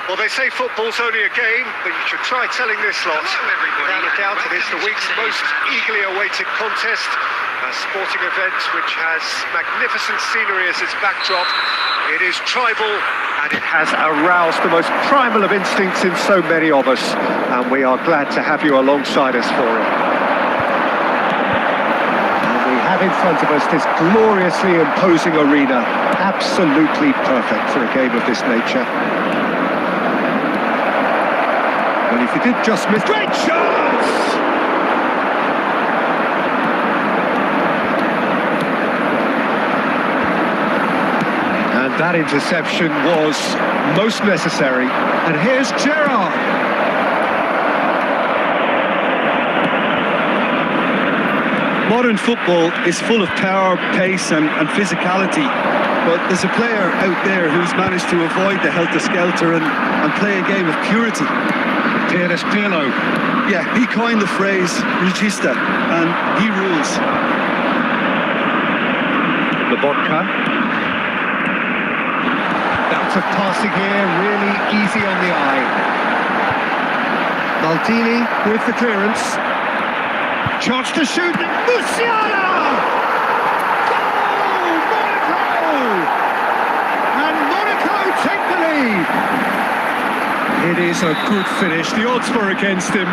Well, they say football's only a game, but you should try telling this lot. Without a doubt, it is the week's most eagerly awaited contest. A sporting event which has magnificent scenery as its backdrop. It is tribal, and it has aroused the most primal of instincts in so many of us, and we are glad to have you alongside us for it. And we have in front of us this gloriously imposing arena, absolutely perfect for a game of this nature. Well, if you did just miss... Great chance! And that interception was most necessary. And here's Gerrard. Modern football is full of power, pace and physicality. But there's a player out there who's managed to avoid the helter-skelter and play a game of purity. Pirlo. Yeah, he coined the phrase regista, and he rules. Lobotka. Bouts of passing here, really easy on the eye. Maldini with the clearance. Chance to shoot. Musiala! Goal! Monaco! And Monaco take the lead. It is a good finish. The odds were against him.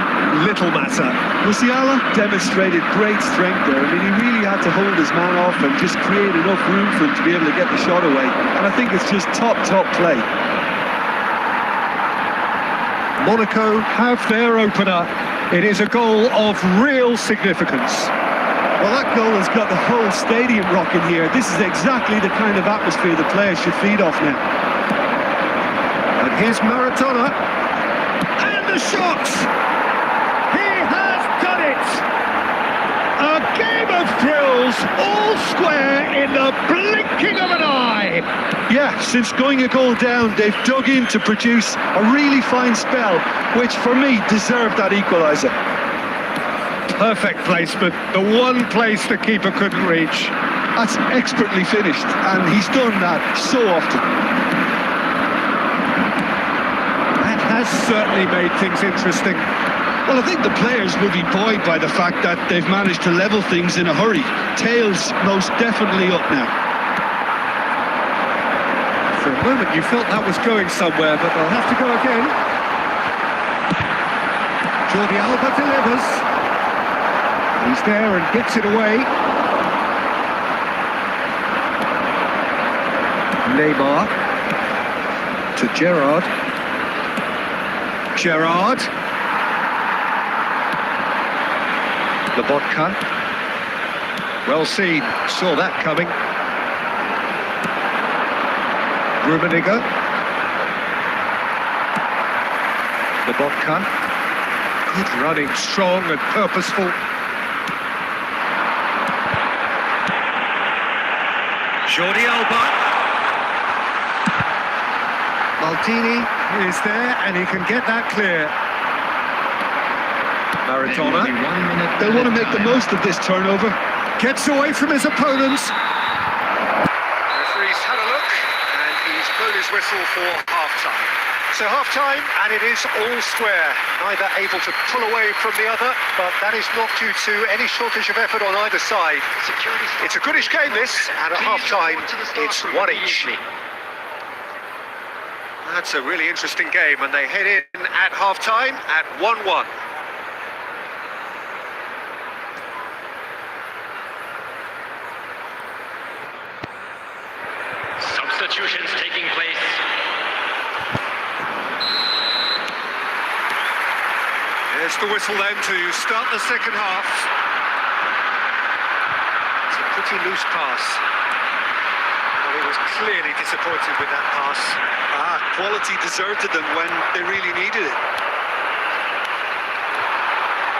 Little matter. Musiala demonstrated great strength there. I mean, he really had to hold his man off and just create enough room for him to be able to get the shot away. And I think it's just top play. Monaco have their opener. It is a goal of real significance. Well, that goal has got the whole stadium rocking here. This is exactly the kind of atmosphere the players should feed off now. And here's Maradona. And the shot! He has done it! A game of thrills, all square in the blinking of an eye! Yeah, since going a goal down, they've dug in to produce a really fine spell, which for me deserved that equaliser. Perfect placement, the one place the keeper couldn't reach. That's expertly finished, and he's done that so often. That has certainly made things interesting. Well, I think the players will be buoyed by the fact that they've managed to level things in a hurry. Tails most definitely up now. For a moment you felt that was going somewhere, but they'll have to go again. Jordi Alba delivers. He's there and gets it away. Neymar to Gerrard. Gerrard. Lobotka. Well seen, saw that coming. Rummenigge. Lobotka. Good running, strong and purposeful. Jordi Alba. Maldini is there and he can get that clear. Maradona. They want to make the most of this turnover. Gets away from his opponents. Referee's had a look and he's blown his whistle for half-time. So half-time, and it is all square. Neither able to pull away from the other, but that is not due to any shortage of effort on either side. It's a goodish game, this, and at half-time, it's one each. That's a really interesting game, and they head in at half-time at 1-1. Substitutions taking place. There's the whistle then to start the second half. It's a pretty loose pass. Well, he was clearly disappointed with that pass. Quality deserted them when they really needed it.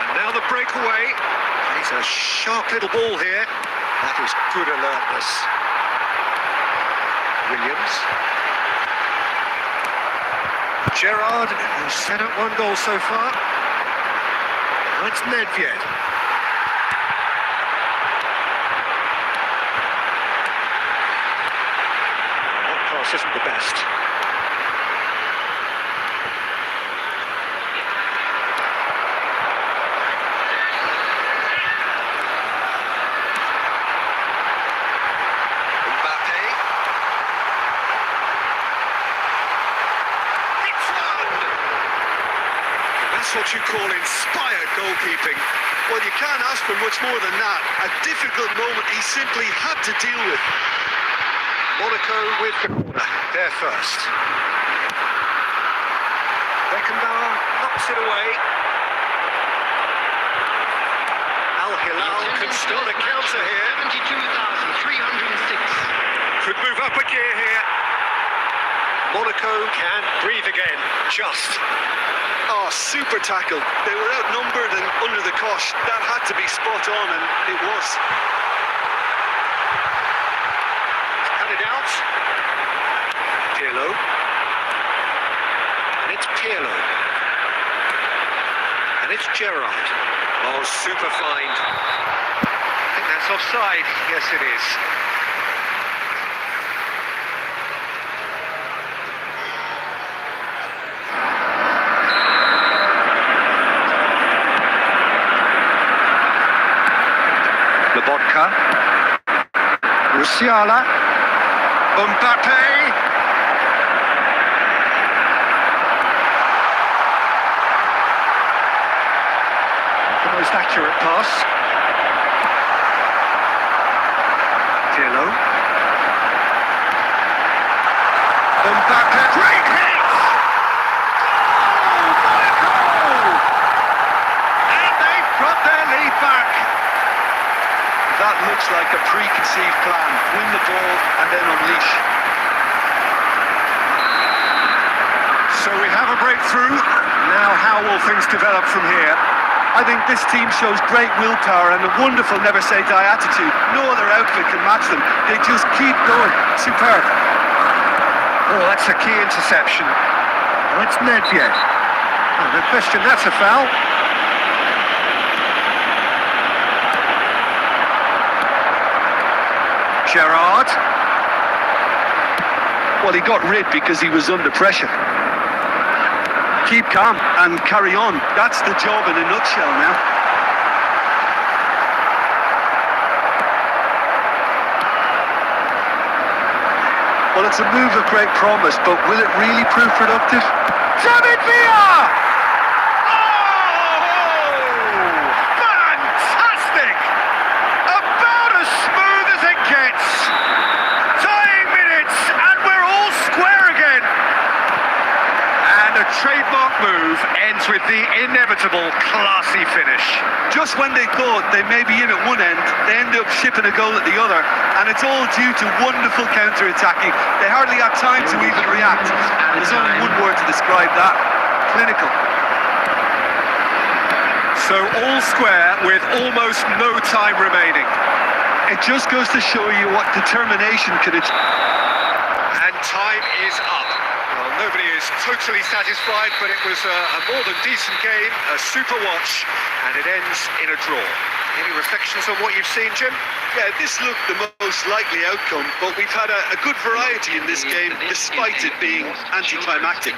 And now the breakaway. He's a sharp little ball here. That is good alertness. Williams. Gerrard, who's set up one goal so far. Now it's Nedved. That pass isn't the best. That's what you call inspired goalkeeping. Well, you can't ask for much more than that. A difficult moment he simply had to deal with. Monaco with the corner, there first. Beckenbauer knocks it away. Al Hilal can start a counter here. 72,306. Could move up a gear here. Monaco can breathe again, just. Oh, super tackle. They were outnumbered and under the cosh. That had to be spot on, and it was. Cut it out. Pirlo. And it's Pirlo. And it's Gerrard. Oh, super find. I think that's offside. Yes, it is. Lobotka, Musiala, Mbappe. The most accurate pass. Pirlo. Mbappe. Great hit! Oh, Monaco! And they've got their lead back. That looks like a preconceived plan. Win the ball and then unleash. So we have a breakthrough. Now how will things develop from here? I think this team shows great willpower and a wonderful never-say-die attitude. No other outfit can match them. They just keep going. Superb. Oh, that's a key interception. Oh, it's Nedved. Oh, no question, that's a foul. Gerrard. Well, he got rid because he was under pressure. Keep calm and carry on. That's the job in a nutshell now. Well, it's a move of great promise, but will it really prove productive? David Villa! Oh! Fantastic! About as smooth as it gets. Tying minutes, and we're all square again. And a trademark move ends with the inevitable classy finish. Just when they thought they may be in at one end, they end up shipping a goal at the other, and it's all due to wonderful counter-attacking. They hardly had time to even react. There's only one word to describe that: clinical. So all square with almost no time remaining. It just goes to show you what determination can achieve. And time is up. Well, nobody is totally satisfied, but it was a more than decent game, a super watch, and it ends in a draw. Any reflections on what you've seen, Jim? Yeah, this looked the most likely outcome, but we've had a good variety in this game, despite it being anticlimactic.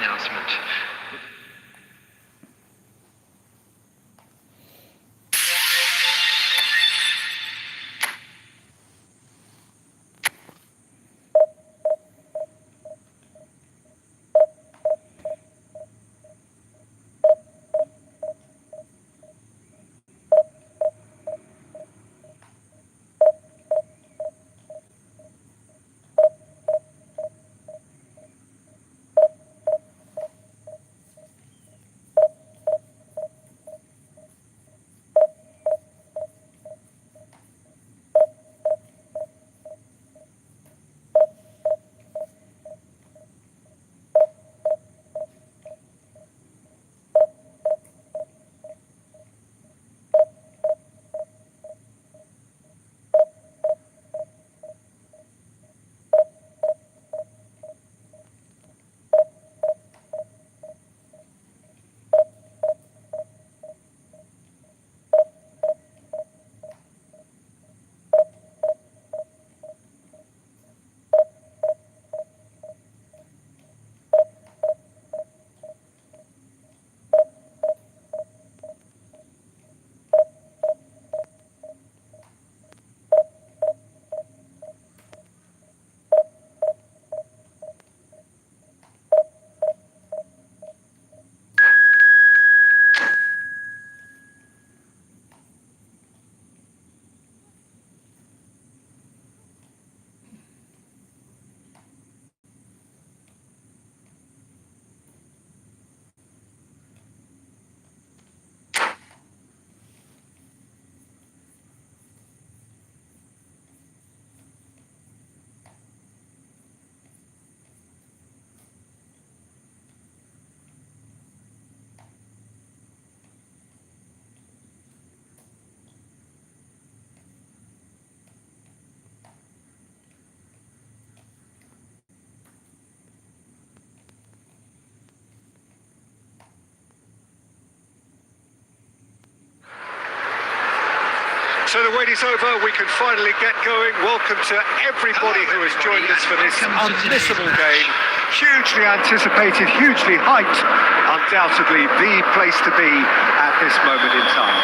So the wait is over, we can finally get going. Welcome to everybody who has joined us for this unmissable game. Hugely anticipated, hugely hyped, undoubtedly the place to be at this moment in time.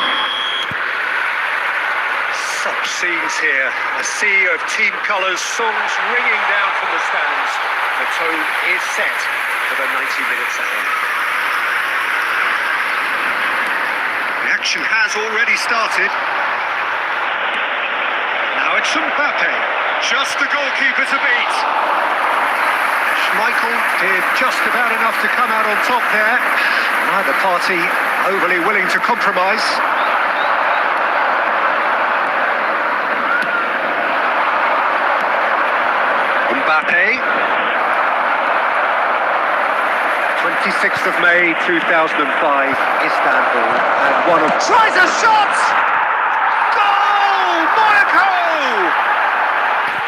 Such scenes here, a sea of team colours, songs ringing down from the stands. The tone is set for the 90 minutes ahead. The action has already started. Now it's Mbappe, just the goalkeeper to beat. Schmeichel did just about enough to come out on top there. Neither party overly willing to compromise. Mbappe. 26th of May 2005, Istanbul, and one of... Tries a shot! Goal! Monaco!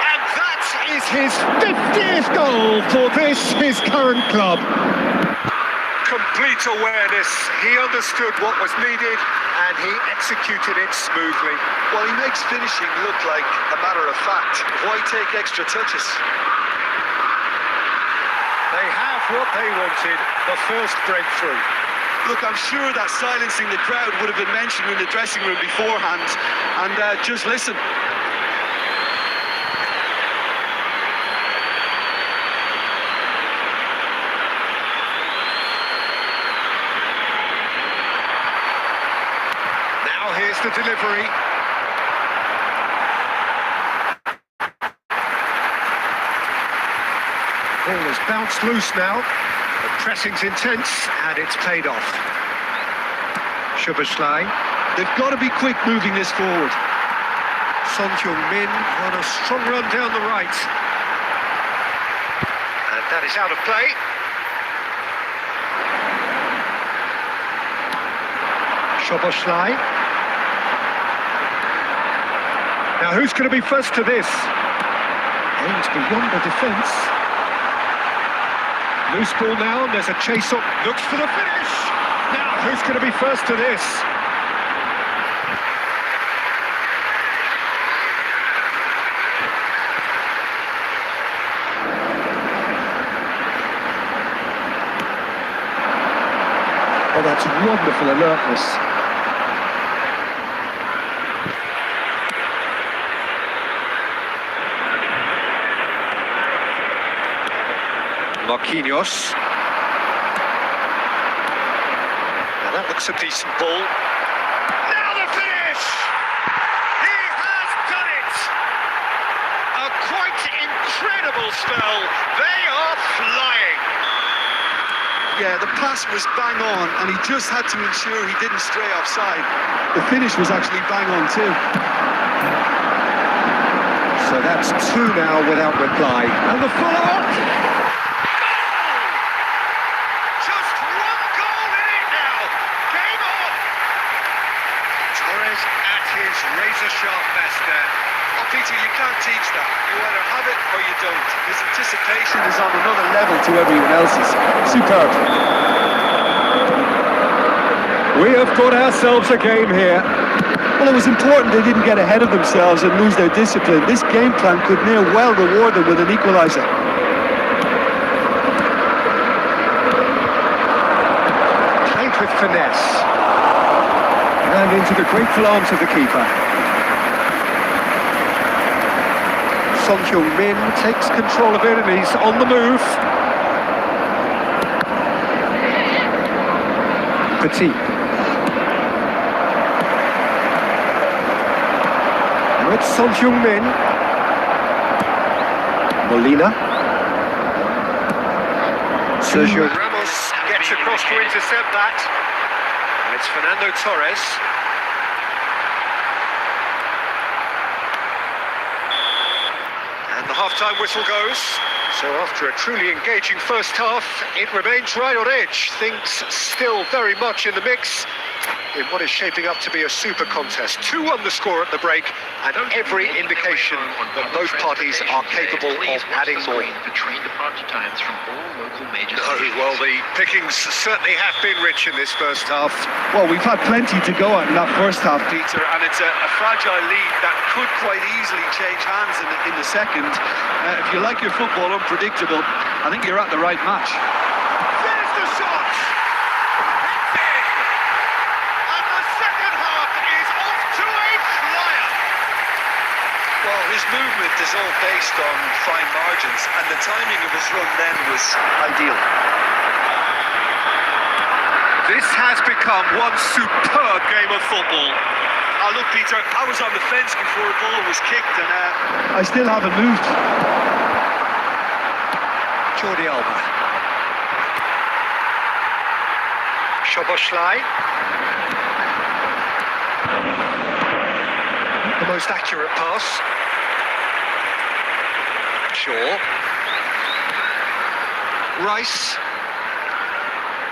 And that is his 50th goal for his current club. Complete awareness. He understood what was needed and he executed it smoothly. Well, he makes finishing look like a matter of fact. Why take extra touches? They have what they wanted, the first breakthrough. Look, I'm sure that silencing the crowd would have been mentioned in the dressing room beforehand. And just listen. Now here's the delivery. Ball has bounced loose now. The pressing's intense and it's paid off. Szoboszlai. They've got to be quick moving this forward. Son Heung-min on a strong run down the right. And that is out of play. Szoboszlai. Now who's going to be first to this? Aims beyond the defence. Loose ball now, and there's a chase up, looks for the finish! Now, who's going to be first to this? Oh, that's wonderful alertness. Marquinhos. Now that looks a decent ball. Now the finish! He has done it! A quite incredible spell. They are flying. Yeah, the pass was bang on, and he just had to ensure he didn't stray offside. The finish was actually bang on too. So that's two now without reply. And the follow-up! Razor-sharp best there. Oh, Peter, you can't teach that. You either have it or you don't. His anticipation is on another level to everyone else's. Superb. We have got ourselves a game here. Well, it was important they didn't get ahead of themselves and lose their discipline. This game plan could near well reward them with an equaliser. Played with finesse. And into the grateful arms of the keeper. Son Heung-min takes control of it and he's on the move. Petit. Now it's Son Heung-min. Molina. Sergio Ramos gets across to intercept that. And it's Fernando Torres. And the half-time whistle goes. So after a truly engaging first half, it remains right on edge. Things still very much in the mix. in what is shaping up to be a super contest. 2-1 the score at the break, and every indication that both parties are capable of adding more. For train departure times from all local major Oh, stations. well, the pickings certainly have been rich in this first half. Well, we've had plenty to go at in that first half, Peter, and it's a fragile lead that could quite easily change hands in the second. If you like your football unpredictable, I think you're at the right match. There's the shot! It's in! And the second half is off to a flyer! Well, his movement is all based on fine margins, and the timing of his run then was ideal. This has become one superb game of football. Oh, look, Peter, I was on the fence before the ball was kicked, and I still haven't moved. Jordi Alba. Szoboszlai. The most accurate pass. Shaw. Rice.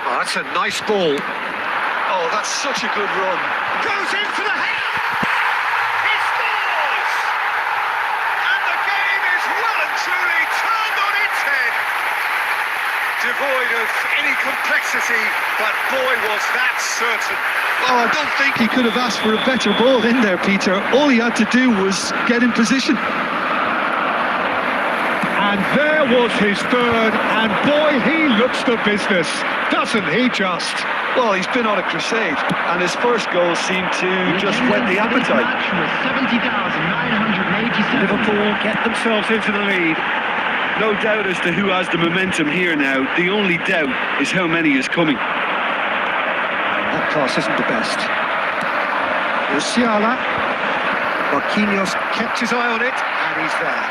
Oh, that's a nice ball. Oh, that's such a good run. Goes in for the header! He scores! And the game is well and truly turned on its head. Devoid of any complexity, but boy was that certain. Oh, I don't think he could have asked for a better ball in there, Peter. All he had to do was get in position. And there was his third, and boy, he looks the business, doesn't he just? Well, he's been on a crusade, and his first goal seemed to just whet the appetite. Liverpool get themselves into the lead. No doubt as to who has the momentum here now. The only doubt is how many is coming. That pass isn't the best. Musiala. Marquinhos kept his eye on it, and he's there.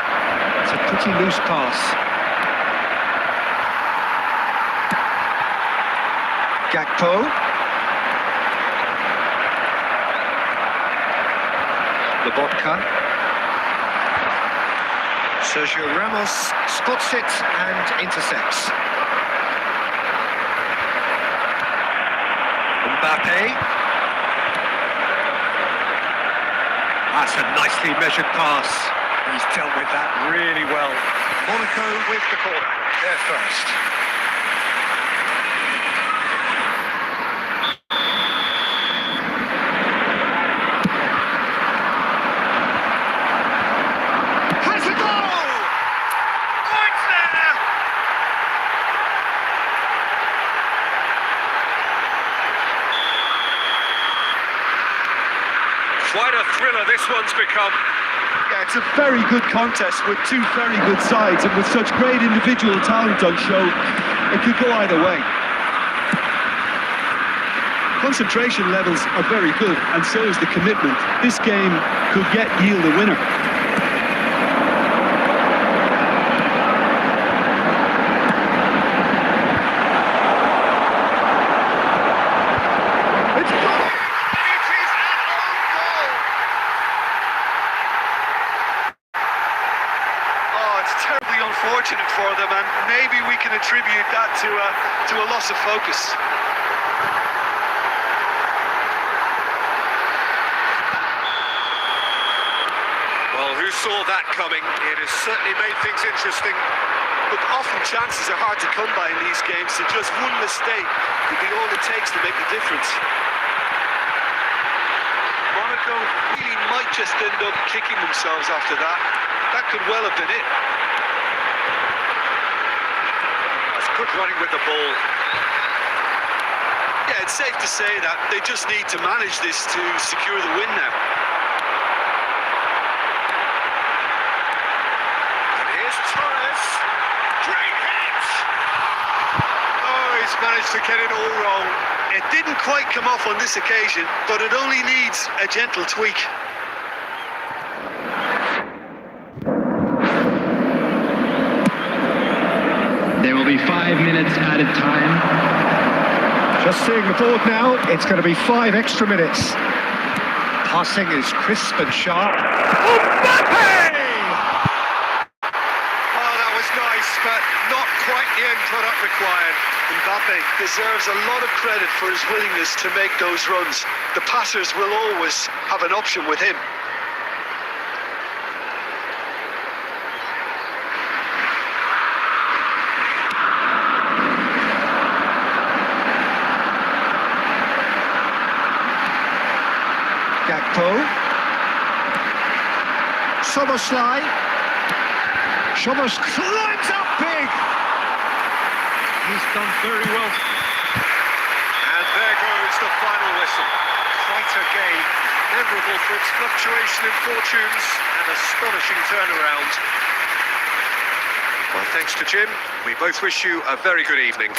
It's a pretty loose pass. Gakpo. Lobotka. Sergio Ramos spots it and intercepts. Mbappe. That's a nicely measured pass. He's dealt with that really well. Monaco with the corner. They're first. Has a goal! Oh, it's there! Quite a thriller this one's become. Yeah, it's a very good contest with two very good sides, and with such great individual talent on show, it could go either way. Concentration levels are very good, and so is the commitment. This game could yield a winner. Unfortunate for them, and maybe we can attribute that to a loss of focus. Well, who saw that coming? It has certainly made things interesting. Look, often chances are hard to come by in these games, so just one mistake could be all it takes to make the difference. Monaco really might just end up kicking themselves after that. That could well have been it. Good running with the ball. Yeah, it's safe to say that they just need to manage this to secure the win now. And here's Torres. Great hit! Oh, he's managed to get it all wrong. It didn't quite come off on this occasion, but it only needs a gentle tweak. There will be 5 minutes added time. Just seeing the board now, it's going to be 5 extra minutes. Passing is crisp and sharp. Mbappe! Oh, that was nice, but not quite the end product required. Mbappe deserves a lot of credit for his willingness to make those runs. The passers will always have an option with him. Gakpo. Soboslai. Shobos climbs up big. He's done very well. And there goes the final whistle. Quite a game. Memorable for its fluctuation in fortunes and astonishing turnaround. Well, thanks to Jim. We both wish you a very good evening.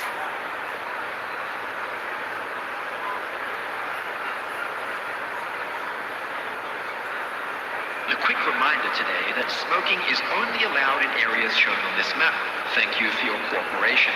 A quick reminder today that smoking is only allowed in areas shown on this map. Thank you for your cooperation.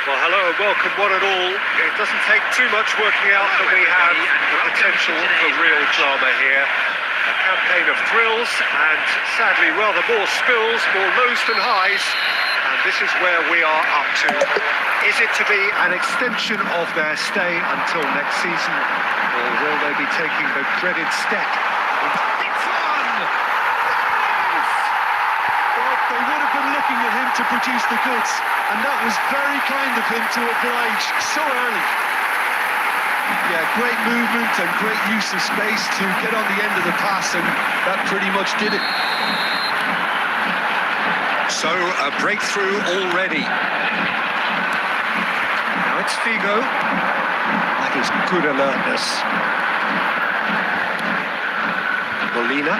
Well, hello and welcome one and all. It doesn't take too much working out that we have the potential for real drama here. A campaign of thrills and sadly rather more spills, more lows than highs. And this is where we are up to. Is it to be an extension of their stay until next season? Or will they be taking the dreaded step? It's on! Well, they would have been looking at him to produce the goods, and that was very kind of him to oblige so early. Yeah, great movement and great use of space to get on the end of the pass, and that pretty much did it. So, a breakthrough already. Now it's Figo. That is good alertness. Molina.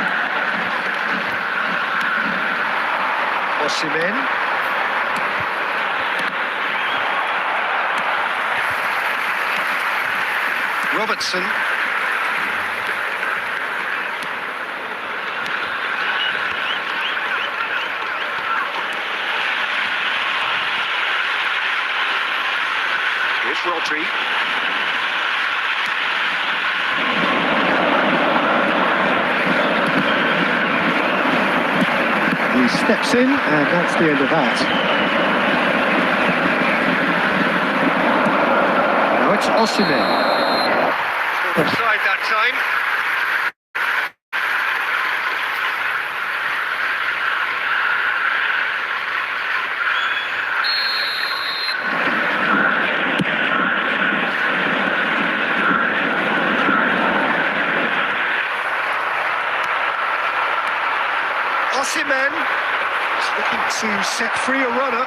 Osimhen. Robertson. Here's Rodri. He steps in, and that's the end of that. Now it's Osimhen. Offside that time. Osimhen is looking to set free a runner.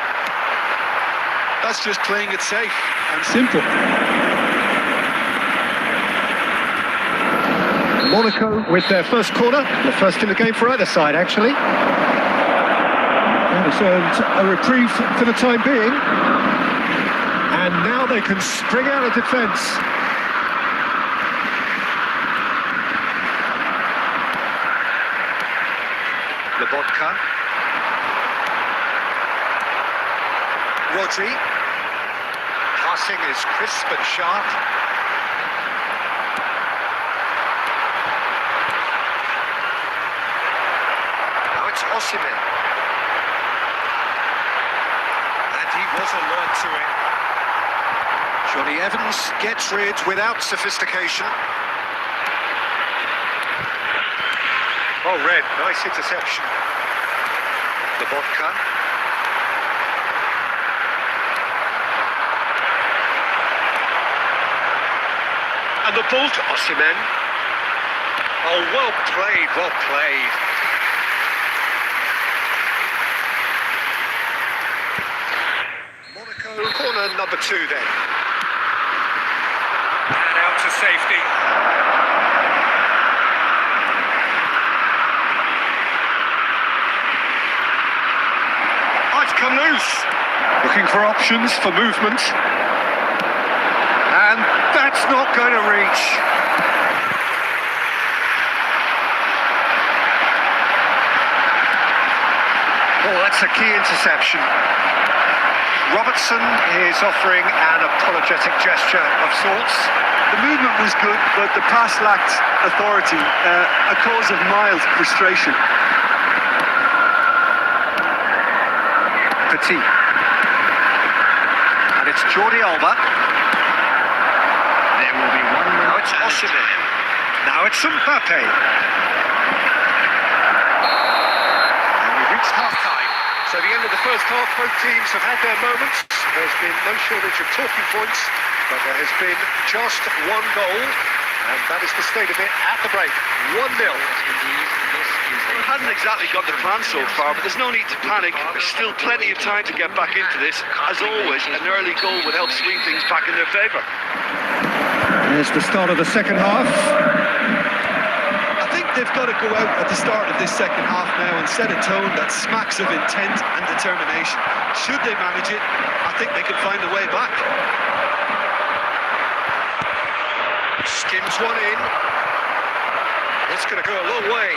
That's just playing it safe and simple. Monaco with their first corner, the first in the game for either side, actually. And it's earned a reprieve for the time being. And now they can spring out of defence. Lobotka. Rodri. Passing is crisp and sharp. Now it's Osimhen. And he was alert to it. Johnny Evans gets rid without sophistication. Oh, Red, nice interception. Lobotka. And the ball to Osimhen. Oh, well played, well played. Monaco, corner number 2 then. And out to safety. I've come loose. Looking for options for movement. And that's not going to reach. Oh, that's a key interception. Robertson is offering an apologetic gesture of sorts. The movement was good, but the pass lacked authority, a cause of mild frustration. Petit. And it's Jordi Alba. There will be one Now minute it's added Osimhen. time. Now it's Mbappe. And we've reached half-time. So the end of the first half, both teams have had their moments. There's been no shortage of talking points, but there has been just one goal, and that is the state of it at the break. 1-0. We hadn't exactly got the plan so far, but there's no need to panic. There's still plenty of time to get back into this. As always, an early goal would help swing things back in their favour. There's the start of the second half. I think they've got to go out at the start of this second half now and set a tone that smacks of intent and determination. Should they manage it, I think they can find a way back. Skims one in. It's going to go a long way.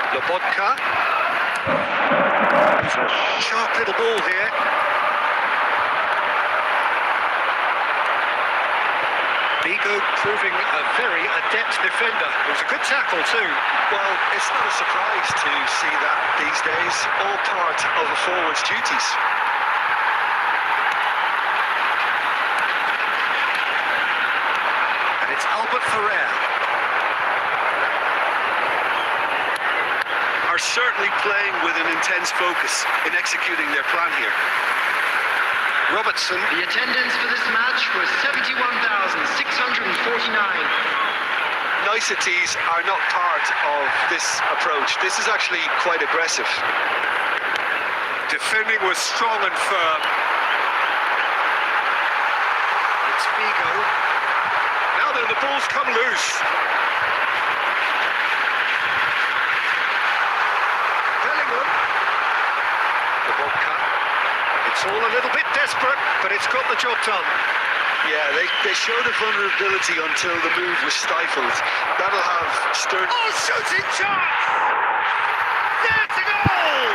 Lobotka. It's a sharp little ball here. Bigo proving a very adept defender. It was a good tackle too. Well, it's not a surprise to see that these days. All part of a forward's duties. And it's Albert Ferrer. Are certainly playing with an intense focus in executing their plan here. Robertson. The attendance for this match was 71,649. Niceties are not part of this approach. This is actually quite aggressive. Defending was strong and firm. It's Bigo. Now then, the ball's come loose. Bellingham. The ball cut. It's all a little bit desperate, but it's got the job done. Yeah, they showed a vulnerability until the move was stifled. That'll have stirred... Oh, shooting chance! There's a goal!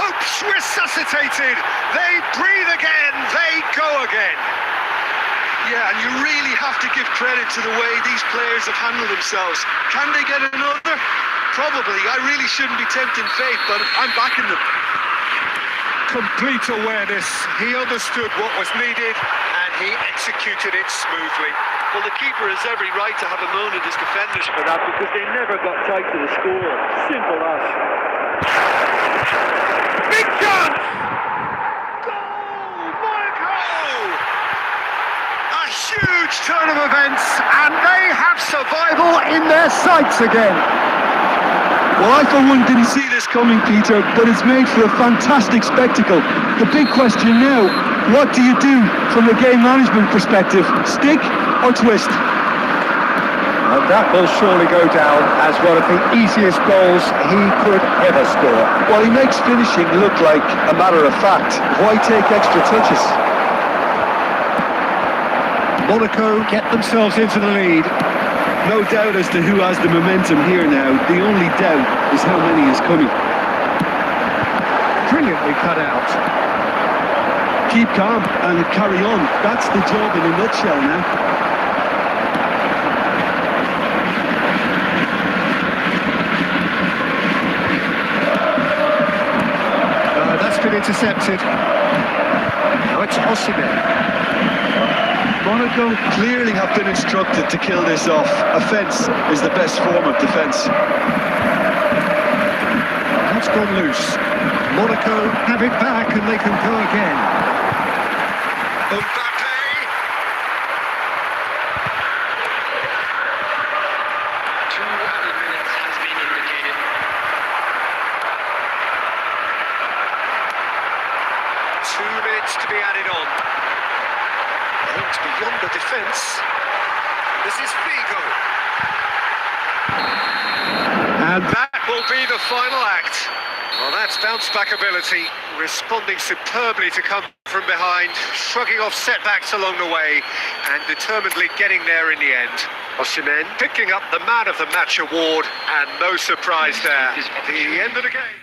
Hopes resuscitated. They breathe again. They go again. Yeah, and you really have to give credit to the way these players have handled themselves. Can they get another? Probably. I really shouldn't be tempting fate, but I'm backing them. Complete awareness. He understood what was needed and he executed it smoothly. Well, the keeper has every right to have a moan at his defenders for that because they never got tight to the score. Simple as. Big chance! Goal! Monaco! A huge turn of events and they have survival in their sights again. Well, I for one didn't see this coming, Peter, but it's made for a fantastic spectacle. The big question now, what do you do from a game management perspective? Stick or twist? And that will surely go down as one of the easiest goals he could ever score. Well, he makes finishing look like a matter of fact. Why take extra touches? Monaco get themselves into the lead. No doubt as to who has the momentum here now. The only doubt is how many is coming. Brilliantly cut out. Keep calm and carry on. That's the job in a nutshell now. That's been intercepted. Now it's Osimhen. Monaco clearly have been instructed to kill this off. Offence is the best form of defence. That's gone loose. Monaco have it back and they can go again. Mbappe! 2 added minutes has been indicated. Minutes to be added on. Aimed beyond the defence. This is Figo. And that will be the final act. Well, that's bounce-back ability, responding superbly to come from behind, shrugging off setbacks along the way, and determinedly getting there in the end. Osimhen picking up the Man of the Match award, and no surprise there. The end of the game.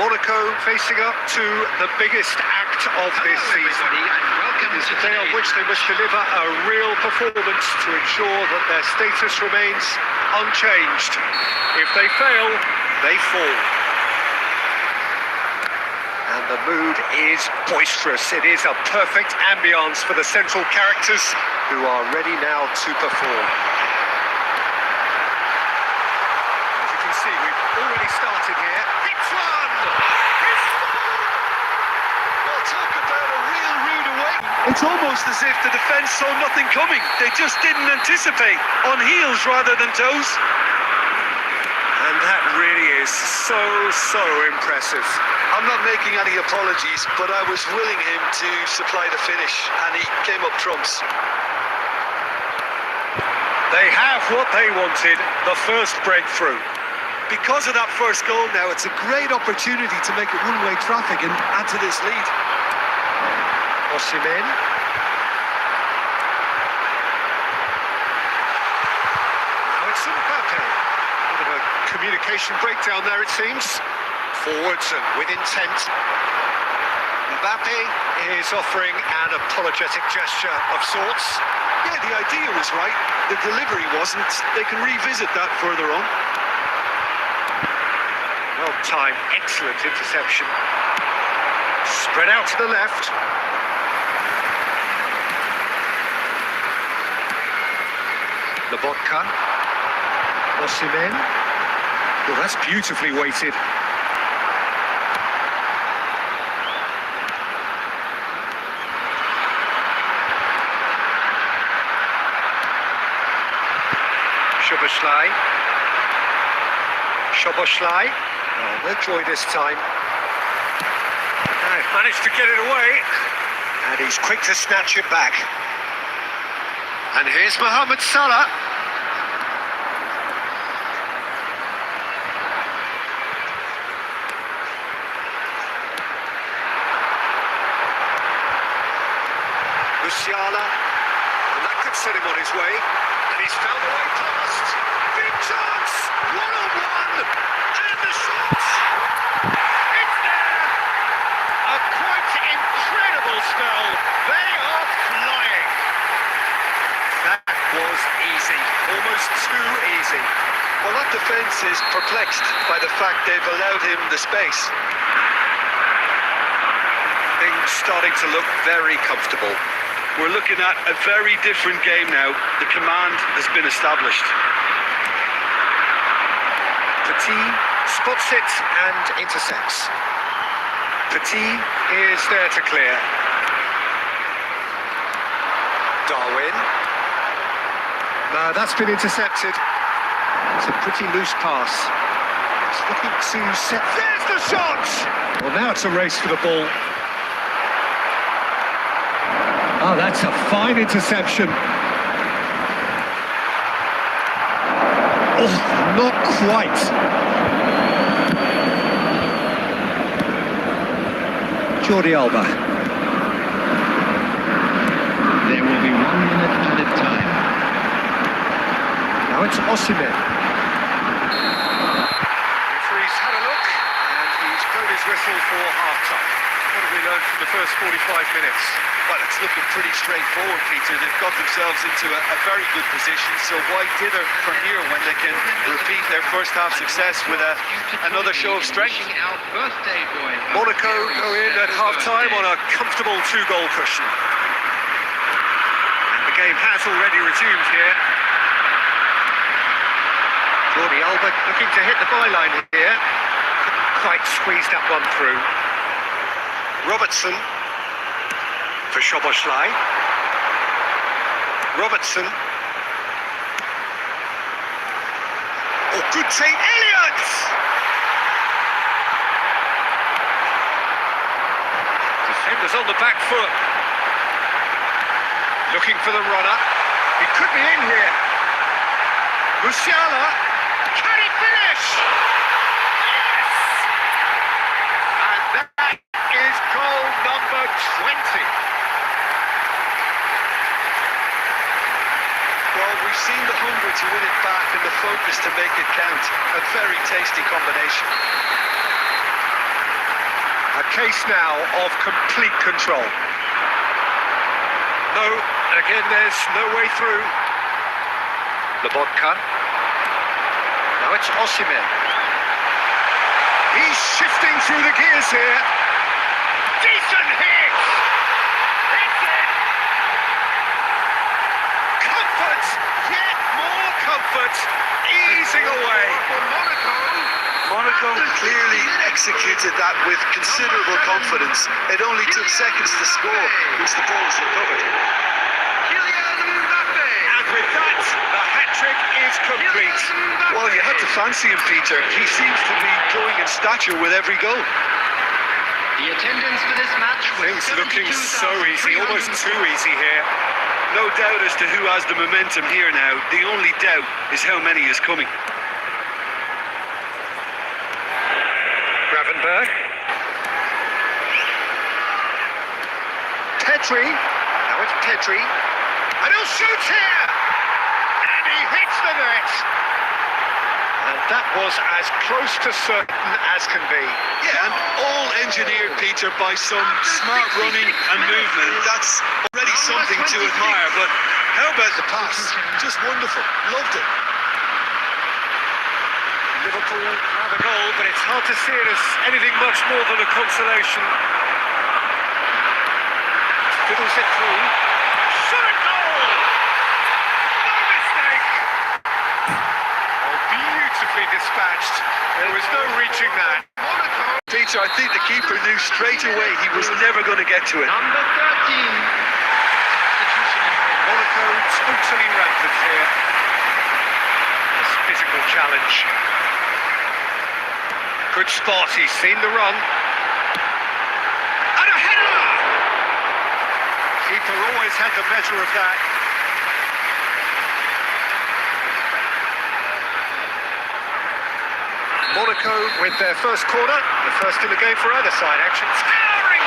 Monaco facing up to the biggest act of this season. Welcome It is to a day on which they must deliver a real performance to ensure that their status remains unchanged. If they fail, they fall. And the mood is boisterous. It is a perfect ambience for the central characters who are ready now to perform. As you can see, we've already started here. Hits one! Well, talk about a real rude awakening. It's almost as if the defence saw nothing coming. They just didn't anticipate. On heels rather than toes. And that really is so impressive. I'm not making any apologies, but I was willing him to supply the finish, and he came up trumps. They have what they wanted, the first breakthrough. Because of that first goal now, it's a great opportunity to make it one-way traffic and add to this lead. Osimhen. Now it's Mbappe. Bit of a communication breakdown there, it seems. Forwards and with intent. Mbappe is offering an apologetic gesture of sorts. Yeah, the idea was right. The delivery wasn't. They can revisit that further on. Well timed, excellent interception. Spread out to the left. Lobotka. Osimhen. Well, that's beautifully weighted. Szoboszlai. Oh, no joy this time. He's managed to get it away. And he's quick to snatch it back. And here's Mohamed Salah. Musiala. And that could set him on his way. And he's found a way past. Big chance! One-on-one! And the shot! It's there! A quite incredible spell. They are flying. That was easy. Almost too easy. Well, that defence is perplexed by the fact they've allowed him the space. Things starting to look very comfortable. We're looking at a very different game now. The command has been established. Petit spots it and intercepts. Petit is there to clear. Darwin. No, that's been intercepted. It's a pretty loose pass. It's looking to set. There's the shot! Well, now it's a race for the ball. Oh, that's a fine interception. Oh, not quite. Jordi Alba. There will be 1 minute added time. Now it's Osimhen. Referee's had a look and he's blown his whistle for half-time. What have we learned from the first 45 minutes? Well, it's looking pretty straightforward, Peter. They've got themselves into a very good position, so why dither from here when they can repeat their first half success with another show of strength? Monaco go in at half-time on a comfortable 2-goal cushion. And the game has already resumed here. Jordi Alba looking to hit the byline here. Couldn't quite squeeze that one through. Robertson for Szoboszlai. Robertson. Oh, good take, Elliott! Defenders on the back foot. Looking for the runner. He could be in here. Musiala. Can he finish? Yes! And that is goal number 20. Well, we've seen the hunger to win it back and the focus to make it count. A very tasty combination. A case now of complete control. No, again, there's no way through. Lobotka. Now it's Osimhen. He's shifting through the gears here. Decent hit! It's in! Comfort! Yet more comfort! Easing away. Monaco clearly executed that with considerable confidence. It only took seconds to score once the ball was recovered. And with that, the hat-trick is complete. Well, you had to fancy him, Peter. He seems to be growing in stature with every goal. The attendance for this match was Things looking so easy, almost too easy here. No doubt as to who has the momentum here now. The only doubt is how many is coming. Gravenberg. Petri. Now it's Petri. And he'll shoot here! And he hits the net! And that was as close to certain as can be. Yeah, and all engineered, Peter, by some smart running and movement. That's already something to admire, but how about the pass? Just wonderful. Loved it. Liverpool have a goal, but it's hard to see it as anything much more than a consolation. Fiddles it through. Shot at goal! No mistake! be dispatched. There was no reaching that. Peter, I think the keeper knew straight away he was never going to get to it. Number 13. Monaco totally rampant here. This physical challenge. Good spot, he's seen the run. And a header! Keeper always had the measure of that. Monaco with their first corner, the first in the game for either side. Action towering!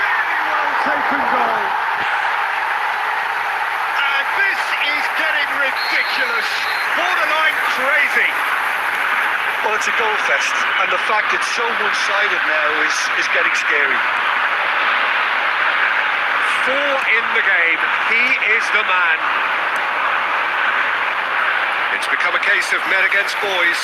Really well taken goal. And this is getting ridiculous, borderline crazy. Well, it's a goal fest, and the fact it's so one-sided now is getting scary. 4 in the game, he is the man. It's become a case of men against boys.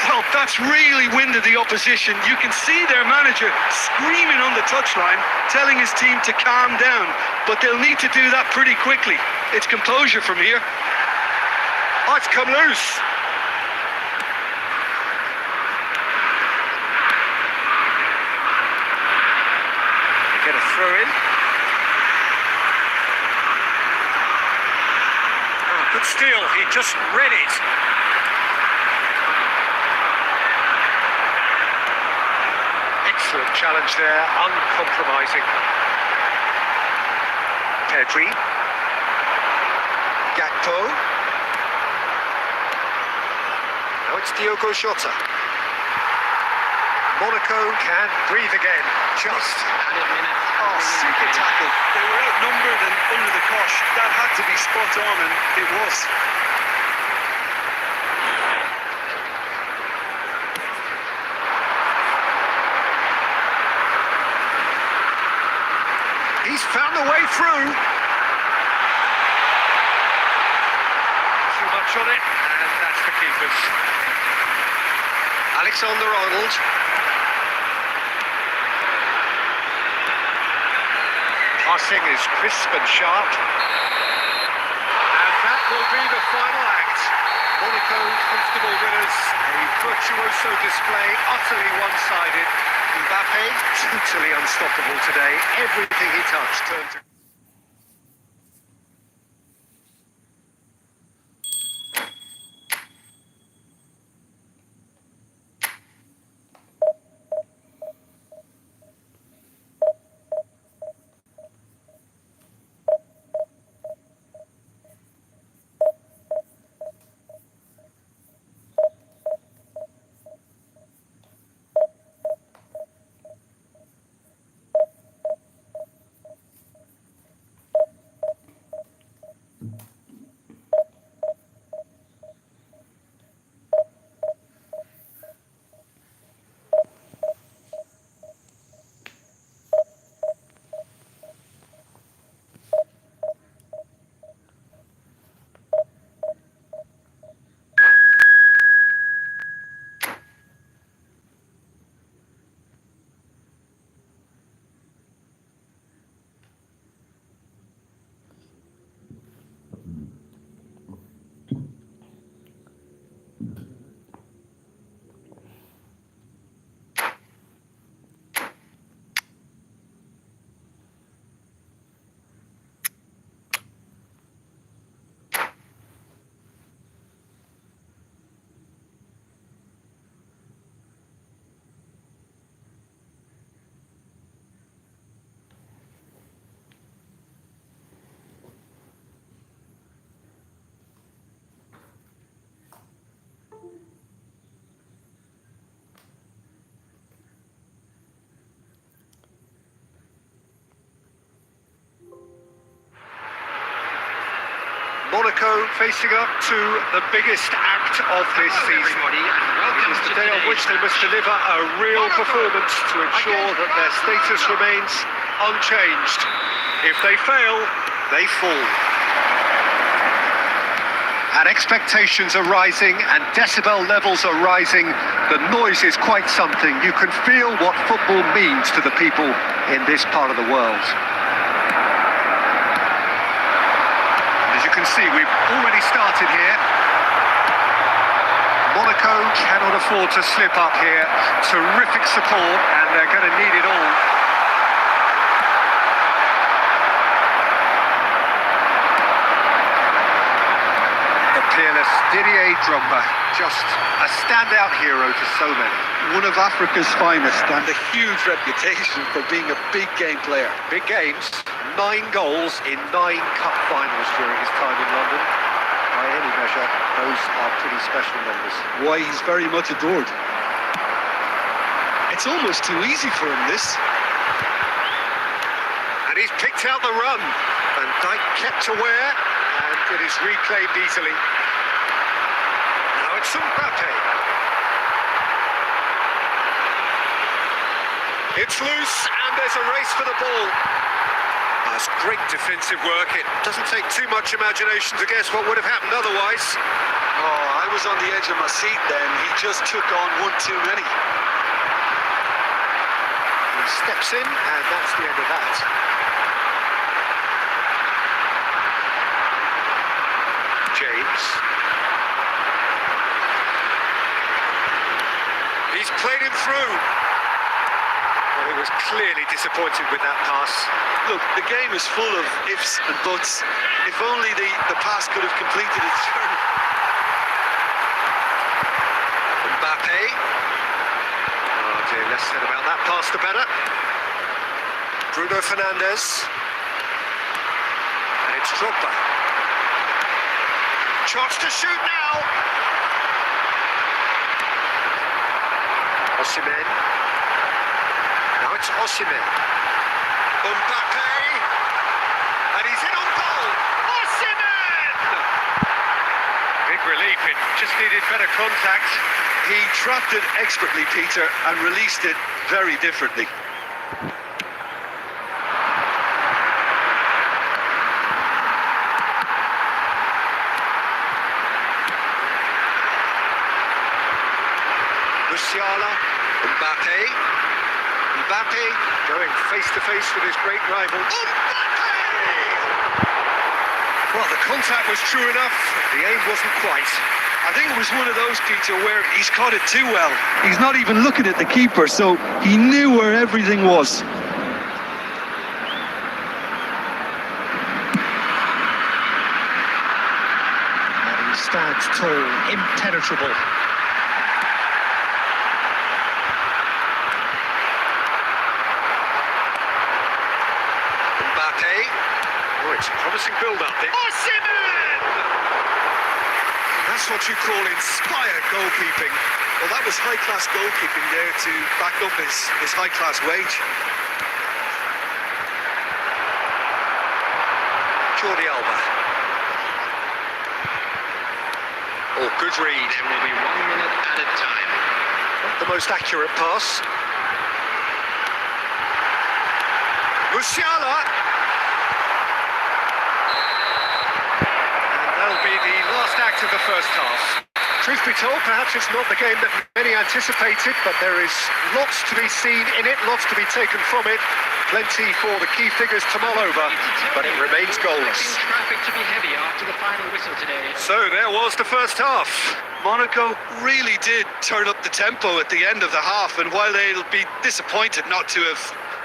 Well, that's really winded the opposition. You can see their manager screaming on the touchline, telling his team to calm down. But they'll need to do that pretty quickly. It's composure from here. Oh, it's come loose. They get a throw in. Good steal, he just read it. Excellent challenge there, uncompromising. Pedri. Gakpo. Now it's Diogo Jota. Monaco can breathe again, just. Oh, super tackle. They were outnumbered and under the cosh. That had to be spot on, and it was. He's found a way through. Too much on it, and that's the keepers. Alexander-Arnold. Passing is crisp and sharp. And that will be the final act. Monaco comfortable winners. A virtuoso display, utterly one-sided. Mbappe, totally unstoppable today. Everything he touched turned to... Monaco facing up to the biggest act of this season. It is the day on which they must deliver a real performance to ensure that their status remains unchanged. If they fail, they fall. And expectations are rising and decibel levels are rising. The noise is quite something. You can feel what football means to the people in this part of the world. As you can see, we've already started here. Monaco cannot afford to slip up here. Terrific support, and they're going to need it all. The peerless Didier Drogba, just a standout hero to so many. One of Africa's finest and a huge reputation for being a big game player. Big games, 9 goals in 9 cup finals during his time in London. By any measure, those are pretty special numbers. Why, he's very much adored. It's almost too easy for him, this. And he's picked out the run. Van Dijk kept aware, and it is reclaimed easily. Now it's Mbappe. It's loose, and there's a race for the ball. That's great defensive work. It doesn't take too much imagination to guess what would have happened otherwise. Oh, I was on the edge of my seat then. He just took on one too many. He steps in, and that's the end of that. James. He's played him through. Well, he was clearly disappointed with that pass. Look, the game is full of ifs and buts. If only the pass could have completed its journey. Mbappe. Oh dear, less said about that pass the better. Bruno Fernandes. And it's Drogba. Chance to shoot now. Osimhen. Now it's Osimhen. Mbappe. And he's in on goal. Osimhen! Big relief. It just needed better contact. He trapped it expertly, Peter, and released it very differently. Musiala, Mbappe. Mbappe going face-to-face with his great rival. Mbappe! Well, the contact was true enough. The aim wasn't quite. I think it was one of those, Peter, where he's caught it too well. He's not even looking at the keeper, so he knew where everything was. And he stands tall, impenetrable. Mbappe. Oh, it's a promising build-up. Osimhen! That's what you call inspired goalkeeping. Well, that was high-class goalkeeping there to back up his high-class wage. Jordi Alba. Oh, good read. There will be 1 minute added time. Not the most accurate pass. Musiala. And that'll be the last act of the first half. Truth be told, perhaps it's not the game that many anticipated, but there is lots to be seen in it, lots to be taken from it. Plenty for the key figures to mull over, but it remains goalless. Traffic to be heavy after the final whistle today. So there was the first half. Monaco really did turn up the tempo at the end of the half, and while they'll be disappointed not to have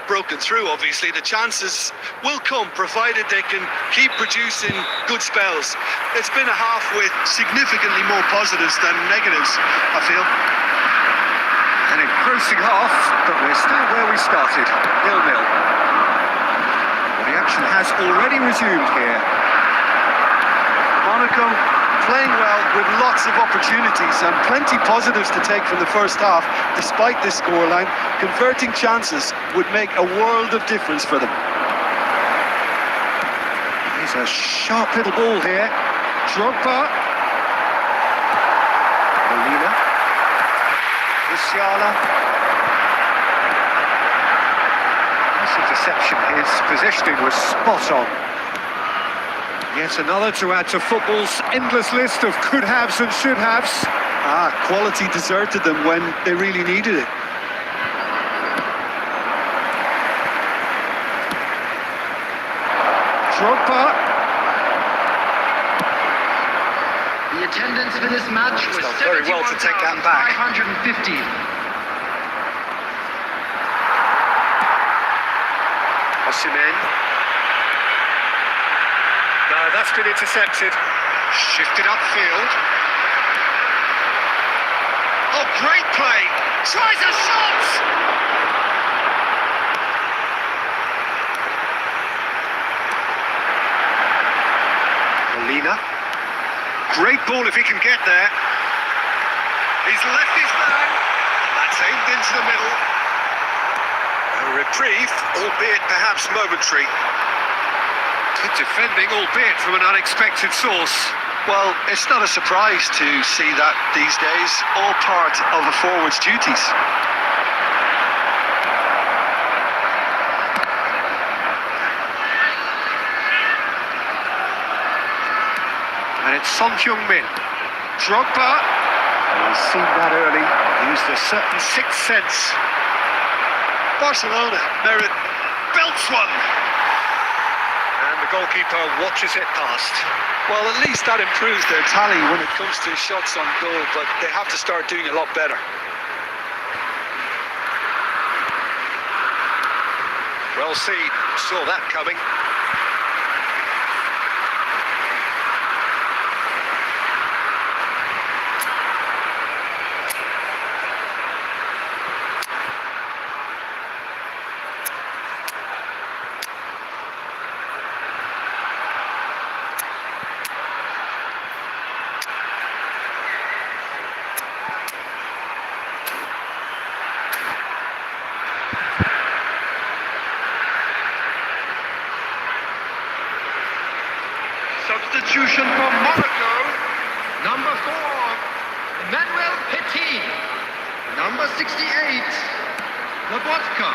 broken through, obviously, the chances will come, provided they can keep producing good spells. It's been a half with significantly more positives than negatives, I feel. An engrossing half, but we're still where we started, 0-0. Well, the action has already resumed here. Monaco playing well with lots of opportunities and plenty positives to take from the first half. Despite this scoreline, converting chances would make a world of difference for them. Here's a sharp little ball here. Drogba. Molina. Musiala. Nice interception. His positioning was spot on. Yet another to add to football's endless list of could-haves and should-haves. Quality deserted them when they really needed it. Drogba. attendance for this match was done very well to take that back. 71,550. Osimhen. No, that's been intercepted. Shifted upfield. Oh, great play! Tries a shot! Molina. Great ball if he can get there. He's left his man. And that's aimed into the middle. A reprieve, albeit perhaps momentary. Good defending, albeit from an unexpected source. Well, it's not a surprise to see that these days, all part of a forward's duties. And it's Son Heung-min. Drogba. He's seen that early. Used a certain sixth sense. Barcelona, Merit belts one. And the goalkeeper watches it past. Well, at least that improves their tally when it comes to shots on goal, but they have to start doing a lot better. Well seen. Saw that coming. Substitution for Monaco. Number 4, Emmanuel Petit. Number 68, Lobotka.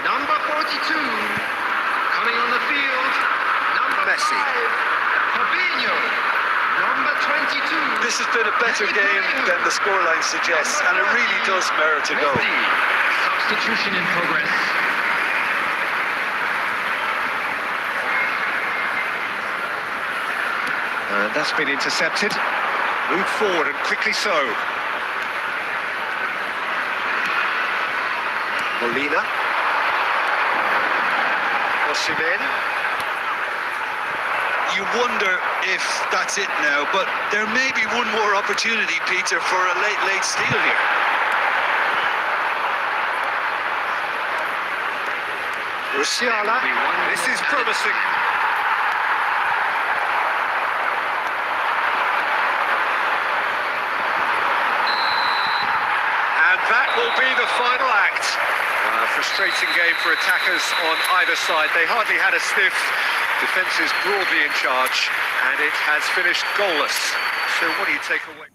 Number 42, coming on the field. Number Messi. 5, Fabinho. Number 22. This has been a better game than the scoreline suggests, and it really does merit a go. Messi. Substitution in progress. And that's been intercepted. Move forward and quickly so. Molina. Osimhen. You wonder if that's it now, but there may be one more opportunity, Peter, for a late steal here. Musiala. This is promising. That will be the final act. Frustrating game for attackers on either side. They hardly had a sniff. Defence is broadly in charge, and it has finished goalless. So what do you take away?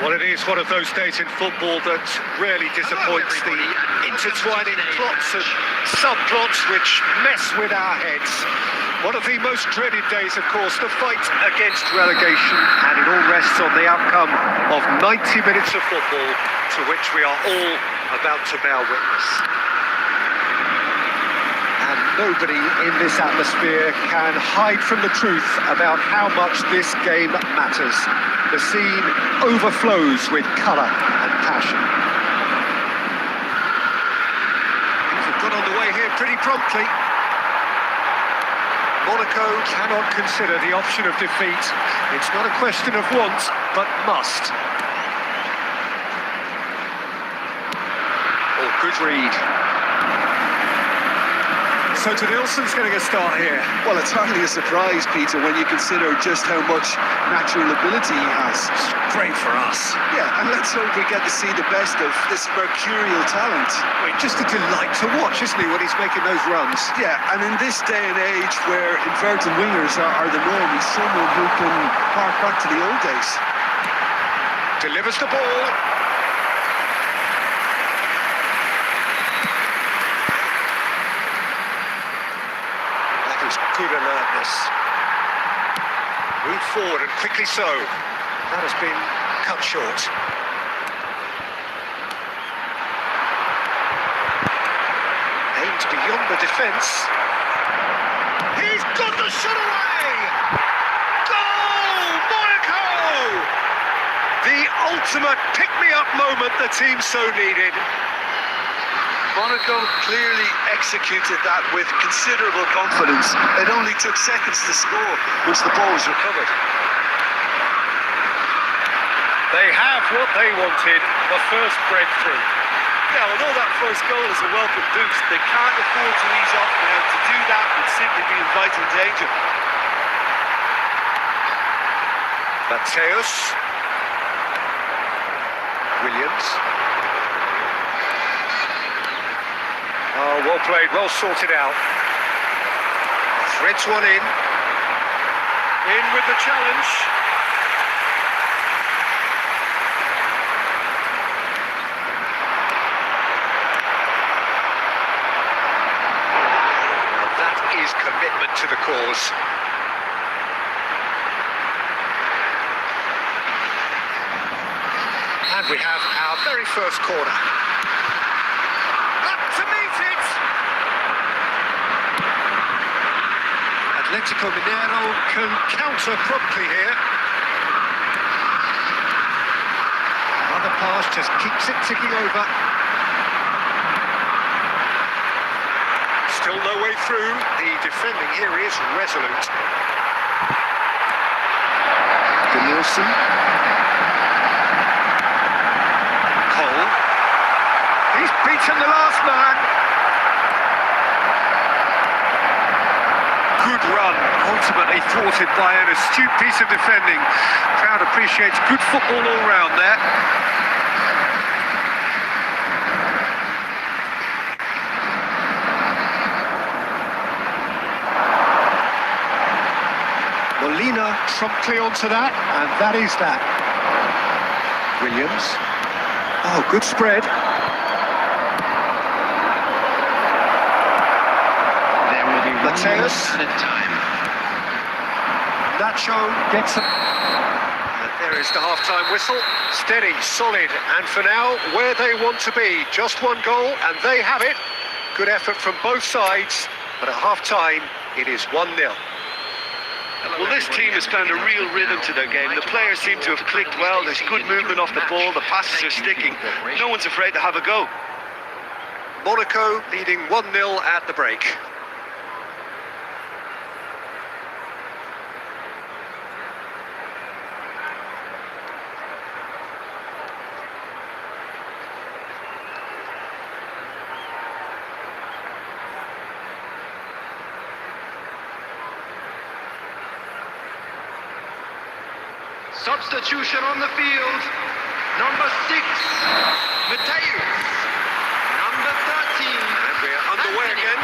Well, it is one of those days in football that rarely disappoints. The intertwining plots and subplots which mess with our heads. One of the most dreaded days, of course, the fight against relegation, and it all rests on the outcome of 90 minutes of football to which we are all about to bear witness. And nobody in this atmosphere can hide from the truth about how much this game matters. The scene overflows with colour and passion. Things have got underway here pretty promptly. Monaco cannot consider the option of defeat. It's not a question of want, but must. Oh, good read. So Nilsson's getting a start here. Well, it's hardly a surprise, Peter, when you consider just how much natural ability he has. Great for us. Yeah, and let's hope we get to see the best of this mercurial talent. I mean, just a delight to watch, isn't he, when he's making those runs? Yeah, and in this day and age where inverted wingers are the norm, he's someone who can hark back to the old days. Delivers the ball. Good alertness. Move forward, and quickly so. That has been cut short. Aimed beyond the defence. He's got the shot away! Goal! Monaco! The ultimate pick-me-up moment the team so needed. Monaco clearly executed that with considerable confidence. It only took seconds to score once the ball was recovered. They have what they wanted, the first breakthrough. Yeah, although that first goal is a welcome boost, they can't afford to ease off now. To do that would simply be inviting danger. Mateus. Williams. Oh, well played, well sorted out. Threads one in. In with the challenge. That is commitment to the cause. And we have our very first corner. To meet it! Atletico Mineiro can counter promptly here. Another pass just keeps it ticking over. Still no way through. The defending here is resolute. Nilsson. Cole. He's beaten the last man. Good run, ultimately thwarted by an astute piece of defending. Crowd appreciates good football all round there. Molina promptly onto that, and that is that. Williams. Oh, good spread. Mateus. Time. Nacho gets it. And there is the half-time whistle. Steady, solid, and for now, where they want to be. Just one goal, and they have it. Good effort from both sides, but at half-time, it is 1-0. Well, this team has found a real rhythm to their game. The players seem to have clicked well. There's good movement off the ball. The passes are sticking. No one's afraid to have a go. Monaco leading 1-0 at the break. Substitution on the field. Number 6, Mateus. Number 13. And we're underway again.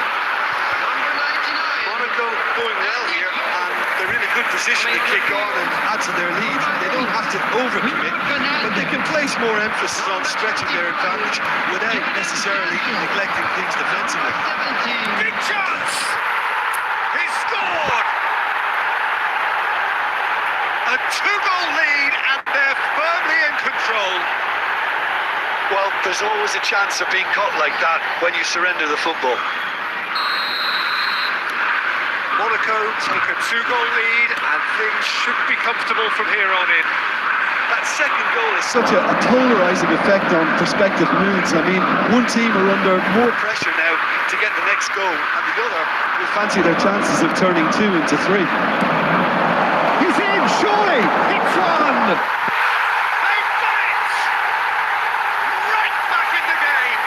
Number 99. Monaco going well here, and they're in a good position to kick on and add to their lead. They don't have to overcommit, but they can place more emphasis on stretching their advantage without necessarily neglecting things defensively. Big chance! He scored! A 2-goal lead, and they're firmly in control. Well, there's always a chance of being caught like that when you surrender the football. Monaco take a 2-goal lead, and things should be comfortable from here on in. That second goal is such a polarising effect on prospective moods. I mean, one team are under more pressure now to get the next goal, and the other will fancy their chances of turning 2 into 3. He's in, surely! It's one! They've done it! Right back in the game!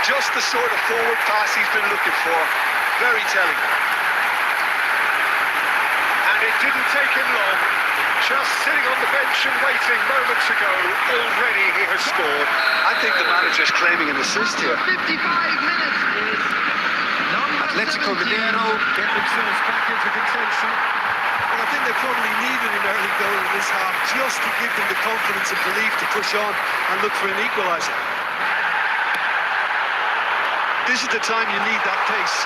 Just the sort of forward pass he's been looking for. Very telling. And it didn't take him long. Just sitting on the bench and waiting moments ago, already he has scored. I think the manager's claiming an assist here. 55 minutes is number Atletico 17. Mineiro get themselves back into contention. Well, I think they probably needed an early goal in this half just to give them the confidence and belief to push on and look for an equaliser. This is the time you need that pace.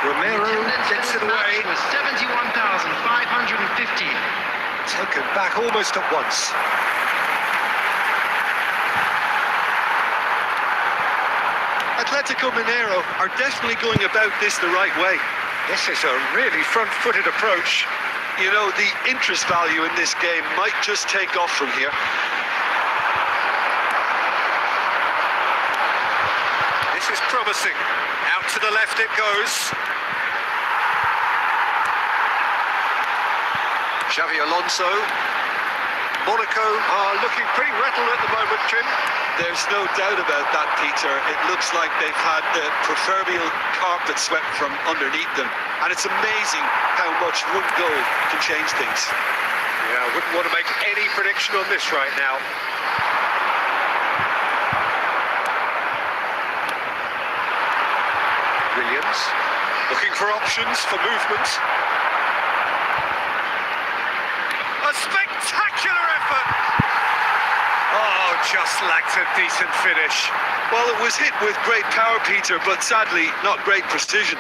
Romero gets it away. Was 71,550. Taken back almost at once. Atletico Mineiro are definitely going about this the right way. This is a really front-footed approach. You know, the interest value in this game might just take off from here. This is promising. Out to the left it goes. Xavi Alonso. Monaco are looking pretty rattled at the moment, Jim. There's no doubt about that, Peter. It looks like they've had the proverbial carpet swept from underneath them. And it's amazing how much one goal can change things. Yeah, I wouldn't want to make any prediction on this right now. Williams looking for options for movement. A spectacular effort! Oh, just lacked a decent finish. Well, it was hit with great power, Peter, but sadly, not great precision.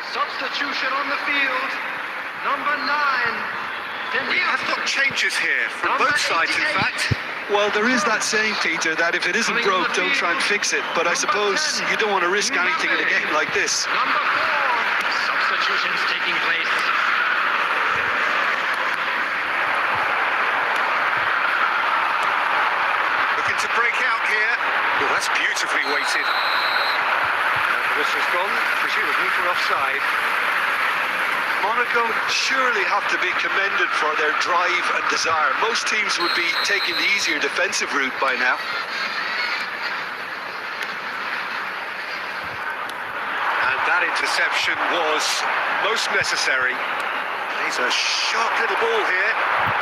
Substitution on the field. Number 9. We have got changes here from Number both sides, in 88. fact. Well, there is that saying, Peter, that if it isn't Coming on broke, the don't try and field. fix it. But I suppose you don't want to risk anything in a game like this. Number 4. Substitutions taking place. Looking to break out here. Oh, that's beautifully weighted. The whistle's gone, presumably for offside. Monaco surely have to be commended for their drive and desire. Most teams would be taking the easier defensive route by now. And that interception was most necessary. He's a sharp little ball here.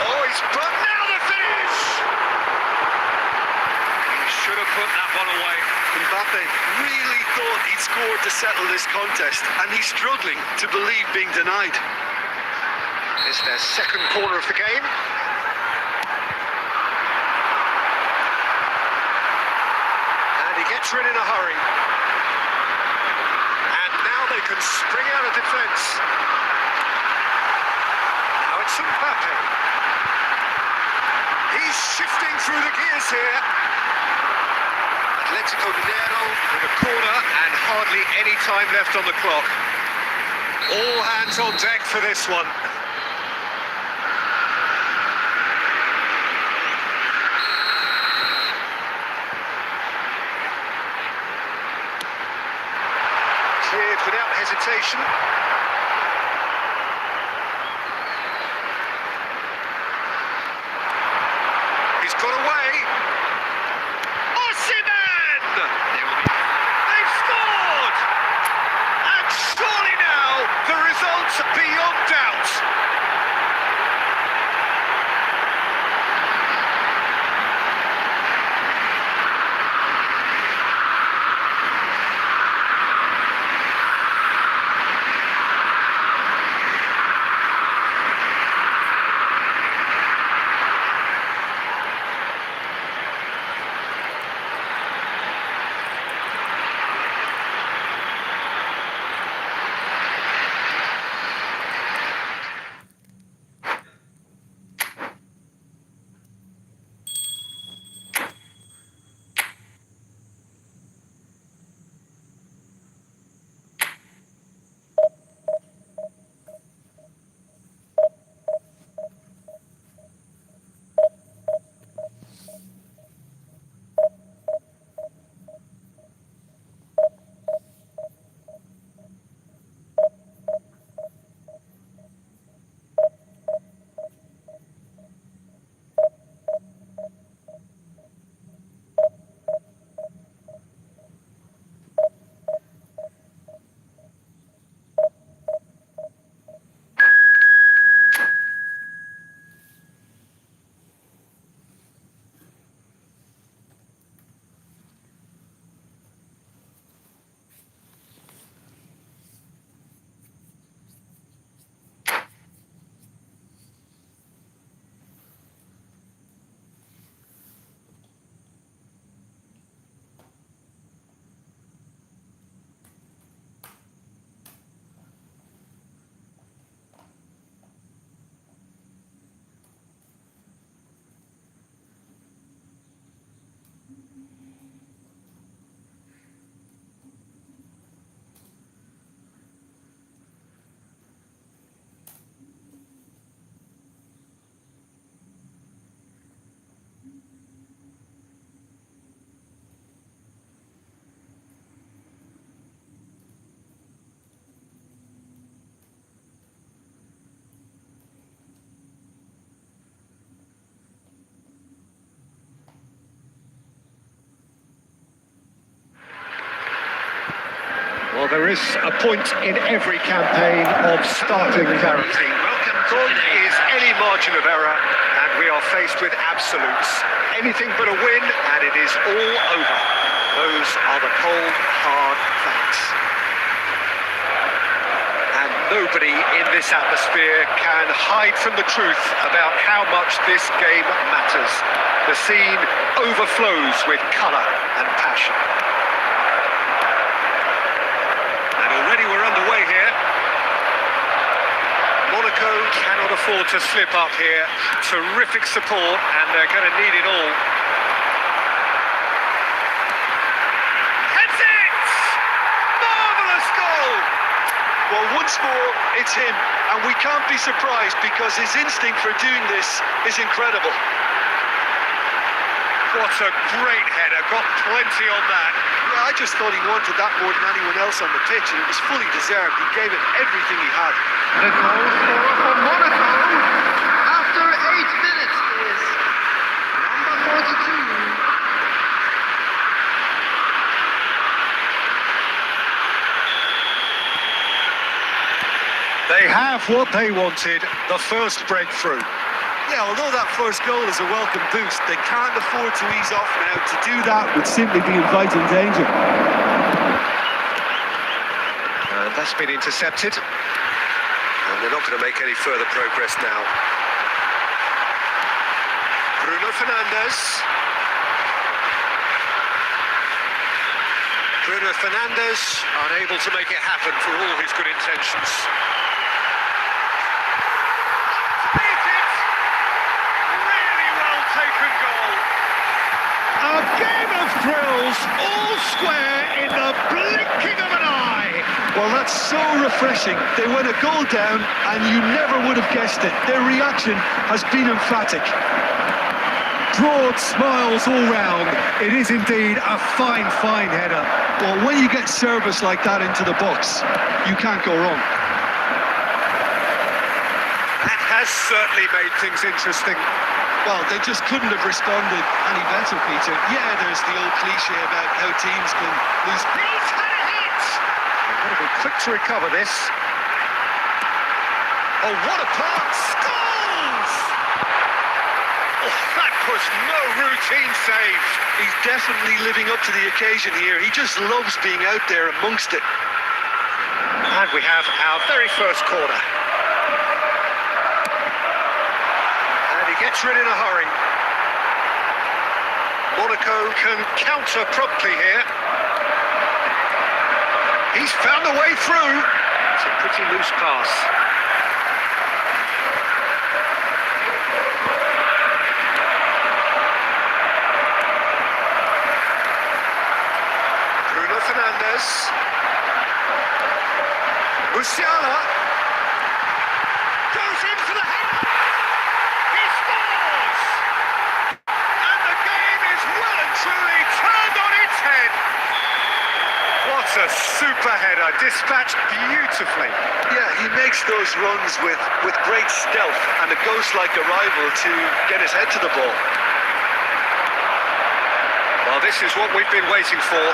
Oh, he's put now the finish! He should have put that one away. Mbappe really thought he'd scored to settle this contest, and he's struggling to believe being denied. It's their second corner of the game. And he counter in a hurry. And now they can spring out of defence. Now it's Mbappe. He's shifting through the gears here. Atletico Mineiro in a corner and hardly any time left on the clock. All hands on deck for this one. Cleared without hesitation. He's got away. Osimhen! They've scored! And surely now the results are beyond doubt. Well, there is a point in every campaign of startling clarity. Gone is any margin of error, and we are faced with absolutes. Anything but a win, and it is all over. Those are the cold, hard facts. And nobody in this atmosphere can hide from the truth about how much this game matters. The scene overflows with colour and passion. We're underway here. Monaco cannot afford to slip up here. Terrific support, and they're going to need it all. Heads it! Marvellous goal! Well, once more, it's him, and we can't be surprised because his instinct for doing this is incredible. What a great header, got plenty on that. Yeah, I just thought he wanted that more than anyone else on the pitch, and it was fully deserved. He gave it everything he had. The goal scorer for Monaco after 8 minutes is number 42. They have what they wanted, the first breakthrough. Yeah, although that first goal is a welcome boost, they can't afford to ease off now. To do that would simply be inviting danger. And that's been intercepted. And they're not going to make any further progress now. Bruno Fernandes. Bruno Fernandes unable to make it happen for all his good intentions. Really well taken goal. A game of thrills, all square in the blinking of an eye. Well, that's so refreshing. They went a goal down and you never would have guessed it. Their reaction has been emphatic. Broad smiles all round. It is indeed a fine, fine header. Well, when you get service like that into the box, you can't go wrong. That has certainly made things interesting. Well, they just couldn't have responded any better, Peter. Yeah, there's the old cliche about how teams can lose. He's had a hit! They've got to be quick to recover this. Oh, what a pass! Goals! Oh, that was no routine save. He's definitely living up to the occasion here. He just loves being out there amongst it. And we have our very first corner. And he gets rid in a hurry. Monaco can counter promptly here. He's found a way through. It's a pretty loose pass. Bruno Fernandes. Musiala goes in for the head. He scores! And the game is well and truly turned on its head. What a super header, dispatched beautifully. Yeah, he makes those runs with great stealth and a ghost-like arrival to get his head to the ball. Well, this is what we've been waiting for.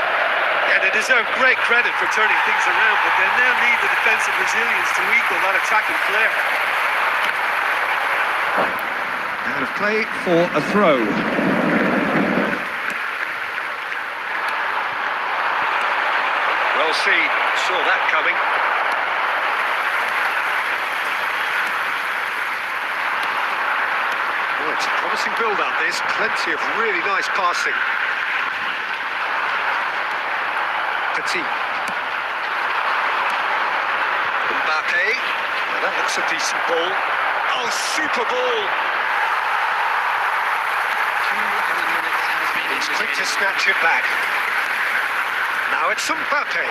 Yeah, they deserve great credit for turning things around, but they now need the defensive resilience to equal that attacking flair. Out of play for a throw. Well seen, saw that coming. Oh, it's a promising build-up, this. Plenty of really nice passing. Petit. Mbappe. Well, that looks a decent ball. Oh, super ball! He's quick to snatch it back. Now it's Mbappe.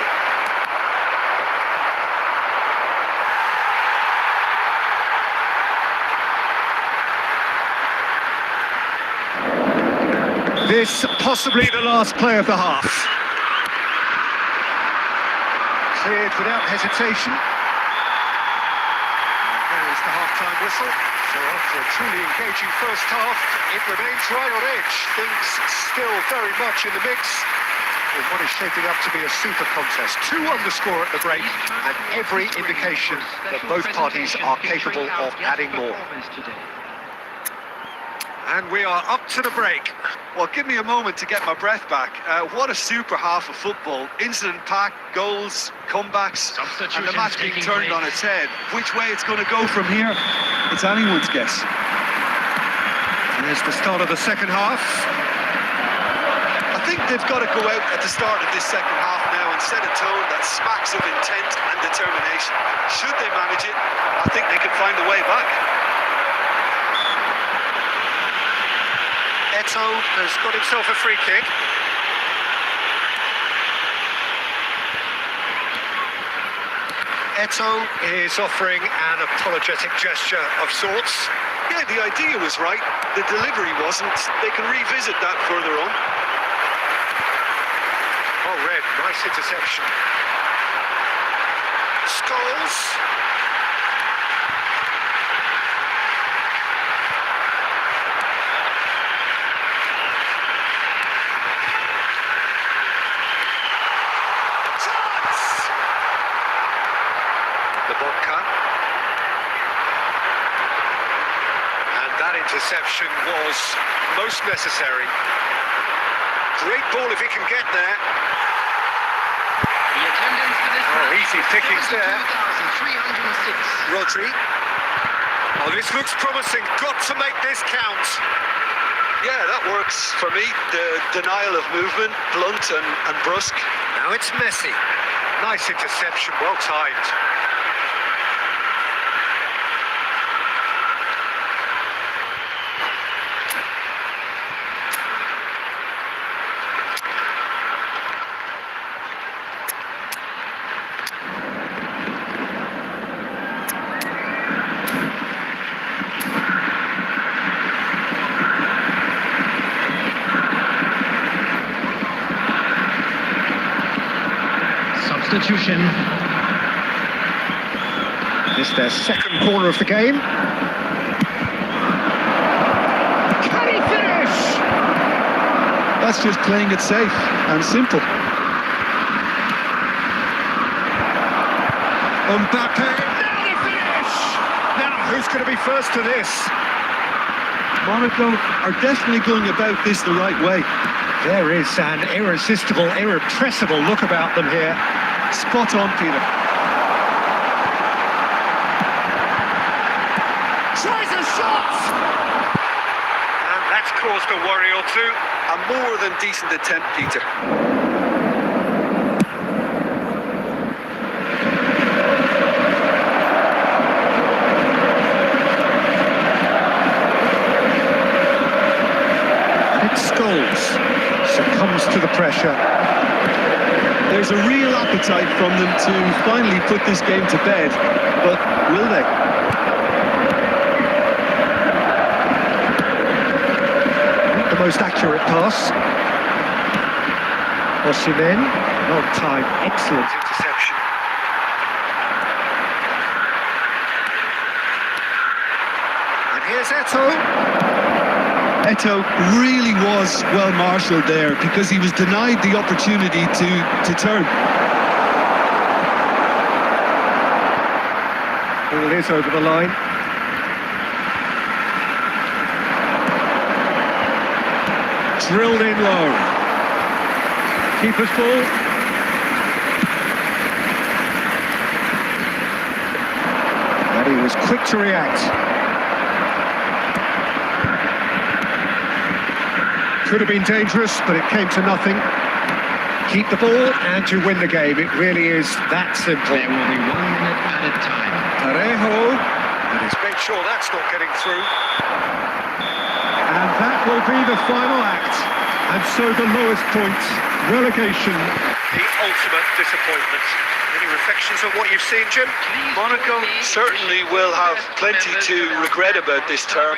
This possibly the last play of the half. Cleared without hesitation. There is the half-time whistle. So after a truly engaging first half, it remains right on edge. Things still very much in the mix in what is shaping up to be a super contest. 2-1 the score at the break, and every indication that both parties are capable of adding more. And we are up to the break. Well, give me a moment to get my breath back. What a super half of football. Incident-packed, goals, comebacks, and the match being turned on its head. Which way it's going to go from here, it's anyone's guess. There's the start of the second half. I think they've got to go out at the start of this second half now and set a tone that smacks of intent and determination. Should they manage it, I think they can find a way back. Eto has got himself a free kick. Eto is offering an apologetic gesture of sorts. Yeah, the idea was right. The delivery wasn't. They can revisit that further on. Oh, Red, nice interception. Scholes. And that interception was most necessary. Great ball if he can get there. The attendance for this Oh, easy pickings there. 2,306. Rodri. Oh, this looks promising. Got to make this count. Yeah, that works for me. The denial of movement, blunt and brusque. Now it's Messi. Nice interception, well timed. Substitution. This is their second corner of the game. Can he finish? That's just playing it safe and simple. Mbappe. Now the finish! Now who's going to be first to this? Monaco are definitely going about this the right way. There is an irresistible, irrepressible look about them here. Spot on, Peter. Tries a shot! And that's caused a worry or two. A more than decent attempt, Peter. Succumbs to the pressure. There's a real appetite from them to finally put this game to bed, but will they? The most accurate pass. Osimhen, long time, excellent interception. And here's Eto'o. Eto'o really was well marshalled there because he was denied the opportunity to turn. Ball is over the line. Drilled in low. Keeper's ball. And he was quick to react. Could have been dangerous, but it came to nothing. Keep the ball and to win the game. It really is that simple. There will be 1 minute added time. Parejo, and he's made sure that's not getting through. And that will be the final act. And so the lowest point, relegation. The ultimate disappointment. Any reflections on what you've seen, Jim? Monaco certainly will have plenty to regret about this term.